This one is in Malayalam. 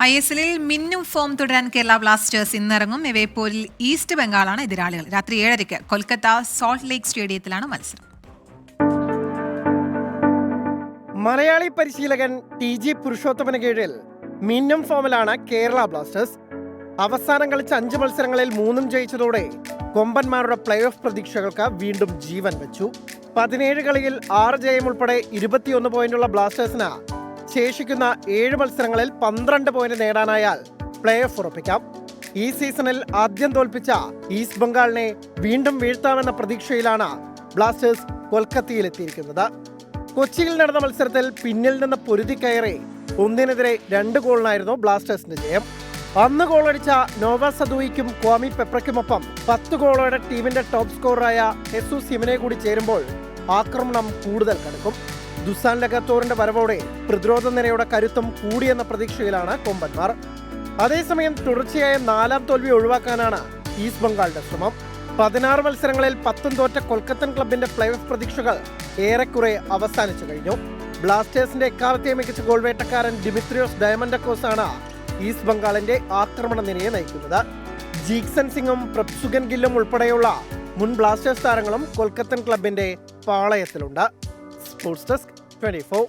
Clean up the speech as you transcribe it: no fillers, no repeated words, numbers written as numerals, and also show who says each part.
Speaker 1: ISLൽ മിന്നും ഫോം തുടരാൻ കേരള ബ്ലാസ്റ്റേഴ്സ് ഇന്നിറങ്ങും. എവേപ്പോരിൽ ഈസ്റ്റ് ബംഗാളാണ് എതിരാളികൾ. രാത്രി 7:30 കൊൽക്കത്ത സോൾട്ട് ലേക്ക് സ്റ്റേഡിയത്തിലാണ് മത്സരം.
Speaker 2: മലയാളി പരിശീലകൻ TG പുരുഷോത്തമന് കീഴിൽ മിന്നും ഫോമിലാണ് കേരള ബ്ലാസ്റ്റേഴ്സ്. അവസാനം കളിച്ച 5 മത്സരങ്ങളിൽ 3 ജയിച്ചതോടെ കൊമ്പന്മാരുടെ പ്ലേ ഓഫ് പ്രതീക്ഷകൾക്ക് വീണ്ടും ജീവൻ വെച്ചു. 17 കളിയിൽ 6 ജയം ഉൾപ്പെടെ 21 പോയിന്റുള്ള ബ്ലാസ്റ്റേഴ്സിന് ശേഷിക്കുന്ന 7 മത്സരങ്ങളിൽ 12 പോയിന്റ് നേടാനായാൽ പ്ലേ ഓഫ് ഉറപ്പിക്കാം. ഈ സീസണിൽ ആദ്യം തോൽപ്പിച്ച ഈസ്റ്റ് ബംഗാളിനെ വീണ്ടും വീഴ്ത്താമെന്ന പ്രതീക്ഷയിലാണ് ബ്ലാസ്റ്റേഴ്സ് കൊൽക്കത്തയിലെത്തിയിരിക്കുന്നത്. കൊച്ചിയിൽ നടന്ന മത്സരത്തിൽ പിന്നിൽ നിന്ന് പൊരുതി കയറി 1-2 ഗോളിനായിരുന്നു ബ്ലാസ്റ്റേഴ്സിന്റെ ജയം. അന്ന് ഗോളടിച്ച നോവ സദൂയിക്കും ക്വാമി പെപ്രയ്ക്കുമൊപ്പം 10 ഗോളോടെ ടീമിന്റെ ടോപ്പ് സ്കോററായ ഹെസൂസ് ഹിമനെ കൂടി ചേരുമ്പോൾ ആക്രമണം കൂടുതൽ കടുക്കും. ദുസാൻ ലഗത്തോറിന്റെ വരവോടെ പ്രതിരോധ നിരയുടെ കരുത്തും കൂടിയെന്ന പ്രതീക്ഷയിലാണ് കൊമ്പന്മാർ. അതേസമയം തുടർച്ചയായ 4ാം തോൽവി ഒഴിവാക്കാനാണ് ഈസ്റ്റ് ബംഗാളിന്റെ ശ്രമം. 16 മത്സരങ്ങളിൽ 10 തോറ്റ കൊൽക്കത്തൻ ക്ലബിന്റെ പ്ലേ ഓഫ് പ്രതീക്ഷകൾ ഏറെക്കുറെ അവസാനിച്ചു കഴിഞ്ഞു. ബ്ലാസ്റ്റേഴ്സിന്റെ എക്കാലത്തെ മികച്ച ഗോൾ വേട്ടക്കാരൻ ഡിമിത്രിയോസ് ഡയമൻഡക്കോസ് ആണ് ഈസ്റ്റ് ബംഗാളിന്റെ ആക്രമണ നിരയെ നയിക്കുന്നത്. ജീക്സൺ സിംഗും പ്രപ്സുഗൻ ഗില്ലും ഉൾപ്പെടെയുള്ള മുൻ ബ്ലാസ്റ്റേഴ്സ് താരങ്ങളും കൊൽക്കത്തൻ ക്ലബിന്റെ പാളയത്തിലുണ്ട്. Sports desk 24.